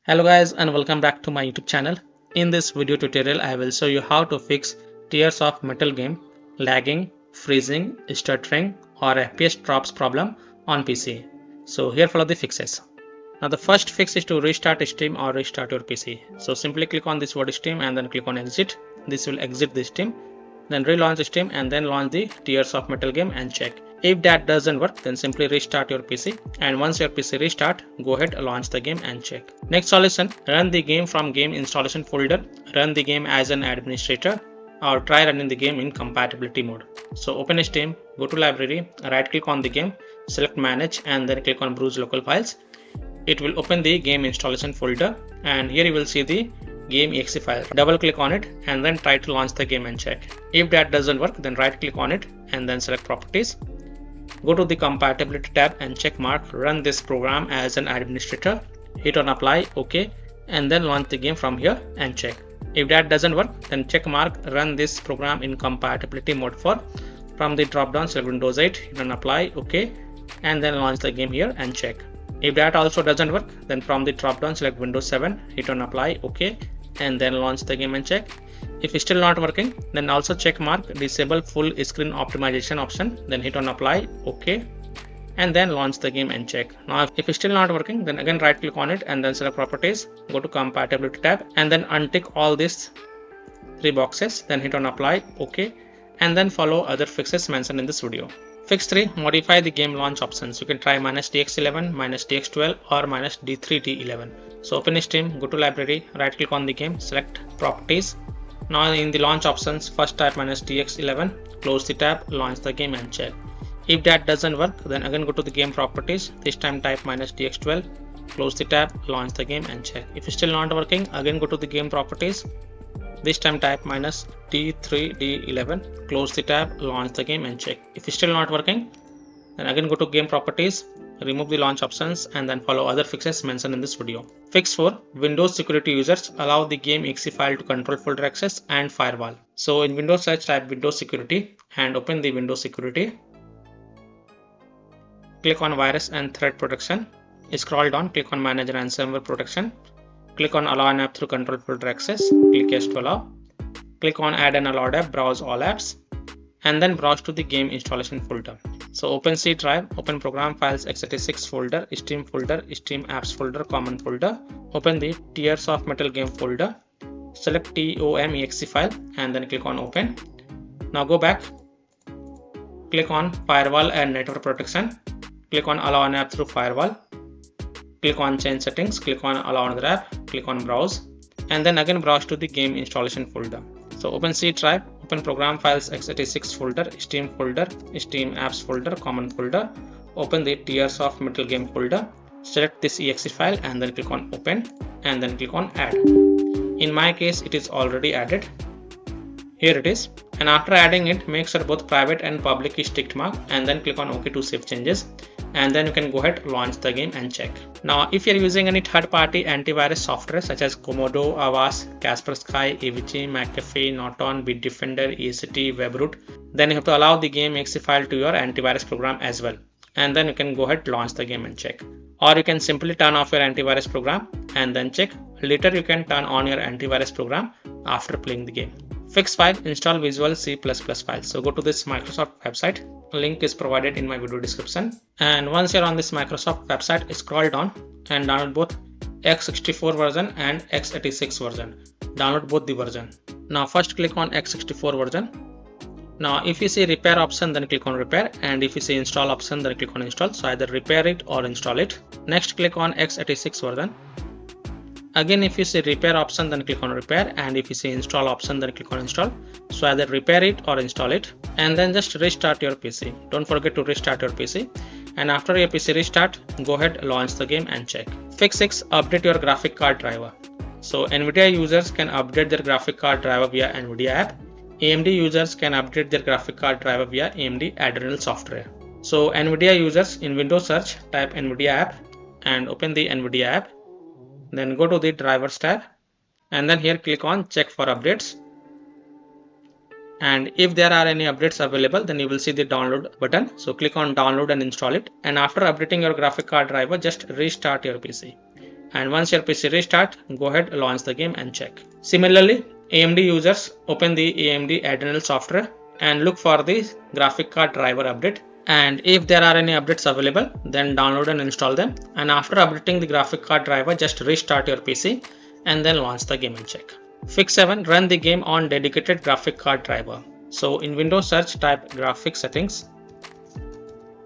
Hello guys and welcome back to my YouTube channel. In this video tutorial I will show you how to fix Tears of Metal game lagging, freezing, stuttering or FPS drops problem on PC. So here follow the fixes. Now the first fix is to restart Steam or restart your PC. So simply click on this word Steam and then click on exit. This will exit the Steam. Then relaunch Steam and then launch the Tears of Metal game and check. If that doesn't work, then simply restart your PC, and once your PC restart, go ahead launch the game and check. Next solution, run the game from game installation folder, run the game as an administrator, or try running the game in compatibility mode. So open Steam, go to library, right click on the game, select manage and then click on browse local files. It will open the game installation folder and here you will see the game exe file. Double click on it and then try to launch the game and check. If that doesn't work, then right click on it and then select properties. Go to the compatibility tab and check mark run this program as an administrator. Hit on apply, OK, and then launch the game from here and check. If that doesn't work, then check mark run this program in compatibility mode for. From the drop down select Windows 8, hit on apply, OK, and then launch the game here and check. If that also doesn't work, then from the drop down select Windows 7, hit on apply, OK, and then launch the game and check. If it's still not working, then also check mark disable full screen optimization option, then hit on apply, OK, and then launch the game and check. Now if it's still not working, then again right click on it and then select properties, go to compatibility tab and then untick all these three boxes, then hit on apply, OK, and then follow other fixes mentioned in this video. Fix 3. Modify the game launch options. You can try -dx11, -dx12 or -d3d11. So open Steam, go to library, right click on the game, select properties. Now in the launch options, first type -dx11, close the tab, launch the game and check. If that doesn't work, then again go to the game properties, this time type -dx12, close the tab, launch the game and check. If it's still not working, again go to the game properties, this time type -d3d11, close the tab, launch the game and check. If it's still not working, then again go to game properties, remove the launch options and then follow other fixes mentioned in this video. Fix 4. Windows security users allow the game exe file to control folder access and firewall. So in Windows search type Windows security and open the Windows security. Click on virus and threat protection. Scroll down, click on manage ransomware protection. Click on allow an app through control folder access. Click yes to allow. Click on add an allowed app, browse all apps and then browse to the game installation folder. So open C drive, open program files x86 folder, Steam folder, Steam apps folder, common folder. Open the Tears of Metal game folder. Select TOM.exe file and then click on open. Now go back. Click on firewall and network protection. Click on allow an app through firewall. Click on change settings, click on allow another app, click on browse and then again browse to the game installation folder. So open C drive, open program files x86 folder, Steam folder, Steam apps folder, common folder. Open the Tears of Metal game folder. Select this exe file and then click on open and then click on add. In my case it is already added. Here it is, and after adding it, make sure both private and public is ticked mark and then click on OK to save changes and then you can go ahead launch the game and check. Now if you are using any third-party antivirus software such as Komodo, Avast, Kaspersky, AVG, McAfee, Norton, Bitdefender, ECT, WebRoot, then you have to allow the game exe file to your antivirus program as well and then you can go ahead launch the game and check. Or you can simply turn off your antivirus program and then check. Later you can turn on your antivirus program after playing the game. Fix 5. Install Visual C++ files. So go to this Microsoft website. Link is provided in my video description. And once you're on this Microsoft website, scroll down and download both x64 version and x86 version. Download both the version. Now first click on x64 version. Now if you see repair option, then click on repair, and if you see install option, then click on install. So either repair it or install it. Next click on x86 version. Again if you see repair option, then click on repair, and if you see install option, then click on install. So either repair it or install it and then just restart your PC. Don't forget to restart your PC, and after your PC restart, go ahead launch the game and check. Fix 6. Update your graphic card driver. So Nvidia users can update their graphic card driver via Nvidia app. AMD users can update their graphic card driver via AMD Adrenal software. So Nvidia users in Windows search type Nvidia app and open the Nvidia app. Then go to the drivers tab and then here click on check for updates. And if there are any updates available, then you will see the download button. So click on download and install it. And after updating your graphic card driver, just restart your PC. And once your PC restart, go ahead, launch the game and check. Similarly, AMD users open the AMD Adrenal software and look for the graphic card driver update. And if there are any updates available, then download and install them. And after updating the graphic card driver, just restart your PC and then launch the game and check. Fix 7. Run the game on dedicated graphic card driver. So in Windows search, type graphic settings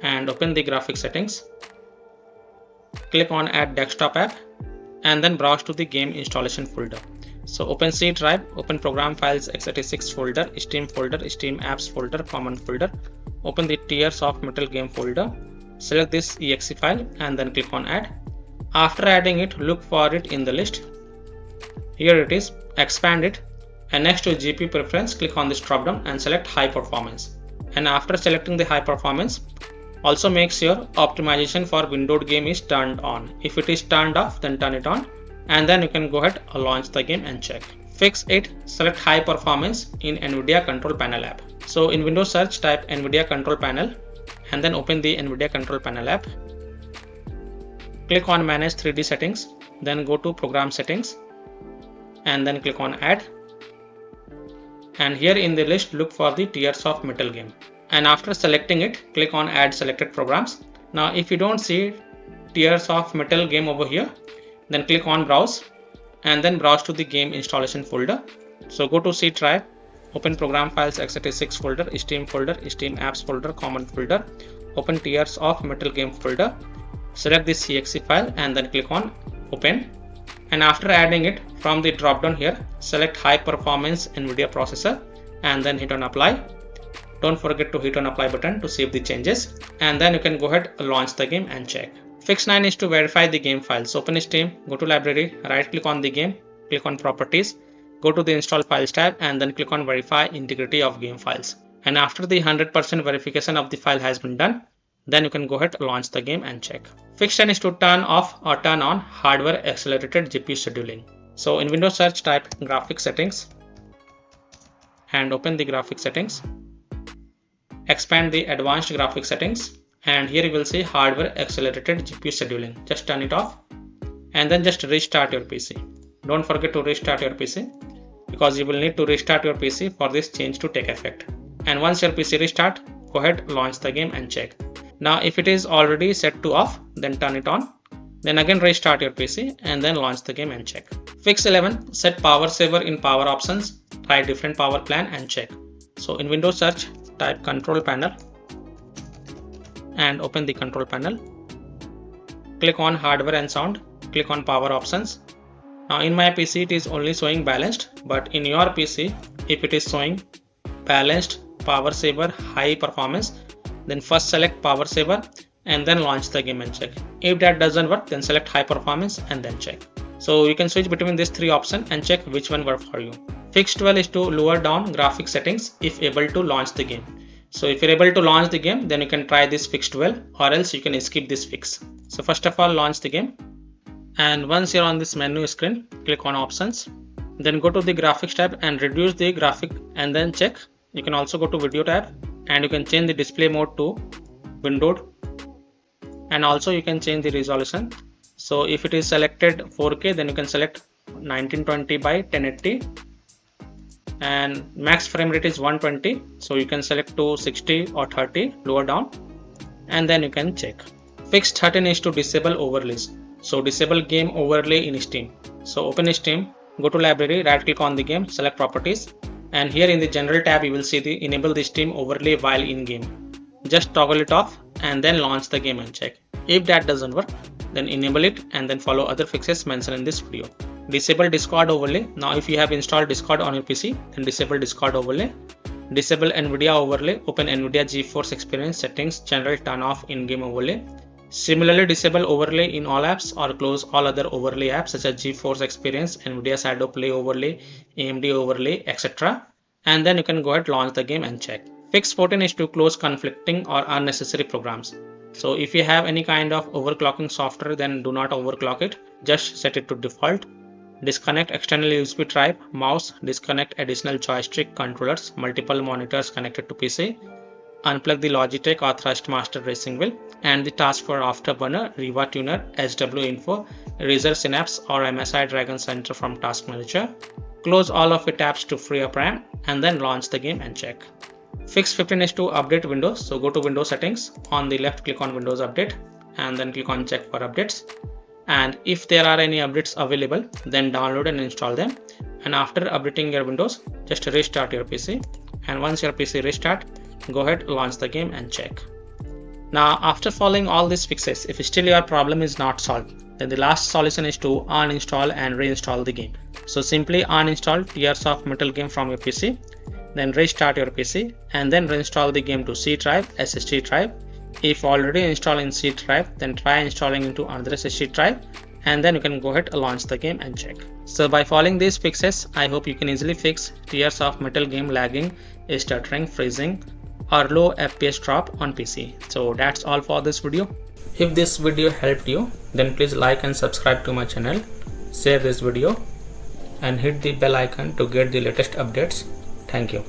and open the graphic settings. Click on add desktop app and then browse to the game installation folder. So open C drive, open program files x86 folder, Steam folder, Steam apps folder, common folder. Open the Tears of Metal game folder. Select this exe file and then click on add. After adding it, look for it in the list. Here it is. Expand it and next to GPU preference, click on this drop down and select high performance. And after selecting the high performance, also make sure optimization for windowed game is turned on. If it is turned off, then turn it on and then you can go ahead and launch the game and check. Fix 8. Select high performance in Nvidia control panel app. So in Windows search, type Nvidia control panel and then open the Nvidia control panel app. Click on manage 3D settings, then go to program settings and then click on add. And here in the list, look for the Tears of Metal game. And after selecting it, click on add selected programs. Now if you don't see Tears of Metal game over here, then click on browse and then browse to the game installation folder. So go to C drive, open program files x86 folder, Steam folder, Steam apps folder, common folder. Open Tears of Metal game folder. Select this exe file and then click on open. And after adding it, from the drop down here, select high performance Nvidia processor and then hit on apply. Don't forget to hit on apply button to save the changes and then you can go ahead and launch the game and check. Fix 9 is to verify the game files. Open Steam, go to library, right click on the game, click on properties, go to the install files tab and then click on verify integrity of game files. And after the 100% verification of the file has been done, then you can go ahead and launch the game and check. Fix 10 is to turn off or turn on hardware accelerated GPU scheduling. So in Windows search, type graphic settings and open the graphic settings. Expand the advanced graphic settings and here you will see hardware accelerated GPU scheduling. Just turn it off and then just restart your PC. Don't forget to restart your PC because you will need to restart your PC for this change to take effect. And once your PC restart, go ahead, launch the game and check. Now if it is already set to off, then turn it on. Then again restart your PC and then launch the game and check. Fix 11. Set power saver in power options. Try different power plan and check. So in Windows search, type control panel and open the control panel. Click on hardware and sound. Click on power options. Now in my PC it is only showing balanced, but in your PC if it is showing balanced, power saver, high performance, then first select power saver and then launch the game and check. If that doesn't work, then select high performance and then check. So you can switch between these three options and check which one works for you. Fix 12 is to lower down graphic settings if able to launch the game. So if you're able to launch the game, then you can try this fix 12 or else you can skip this fix. So first of all, launch the game. And once you're on this menu screen, click on options. Then go to the graphics tab and reduce the graphic and then check. You can also go to video tab and you can change the display mode to windowed. And also you can change the resolution. So if it is selected 4K, then you can select 1920 by 1080 and max frame rate is 120. So you can select to 60 or 30 lower down and then you can check. Fix 13 is to disable overlays. So disable game overlay in Steam. So open Steam, go to library, right click on the game, select properties and here in the general tab you will see the enable the Steam overlay while in game. Just toggle it off and then launch the game and check. If that doesn't work, then enable it and then follow other fixes mentioned in this video. Disable Discord overlay. Now if you have installed Discord on your PC, then disable Discord overlay. Disable Nvidia overlay. Open Nvidia GeForce Experience settings, general turn off in-game overlay. Similarly, disable overlay in all apps or close all other overlay apps such as GeForce Experience, Nvidia Shadow Play overlay, AMD overlay, etc. And then you can go ahead, launch the game and check. Fix 14 is to close conflicting or unnecessary programs. So if you have any kind of overclocking software, then do not overclock it. Just set it to default. Disconnect external USB drive, mouse, disconnect additional joystick controllers, multiple monitors connected to PC. Unplug the Logitech or Thrustmaster racing wheel and the task for Afterburner, Riva Tuner, SW Info Razor Synapse or MSI Dragon Center from Task Manager. Close all of your tabs to free up RAM and then launch the game and check. Fix 15 is to update Windows. So go to Windows settings. On the left, click on Windows Update and then click on check for updates. And if there are any updates available, then download and install them. And after updating your Windows, just restart your PC. And once your PC restart, go ahead, launch the game and check. Now, after following all these fixes, if still your problem is not solved, then the last solution is to uninstall and reinstall the game. So simply uninstall Tears of Metal game from your PC, then restart your PC and then reinstall the game to C drive, SSD drive. If already installed in C drive, then try installing into another SSD drive and then you can go ahead and launch the game and check. So by following these fixes, I hope you can easily fix Tears of Metal game lagging, stuttering, freezing or low FPS drop on PC. So that's all for this video. If this video helped you, then please like and subscribe to my channel, share this video and hit the bell icon to get the latest updates. Thank you.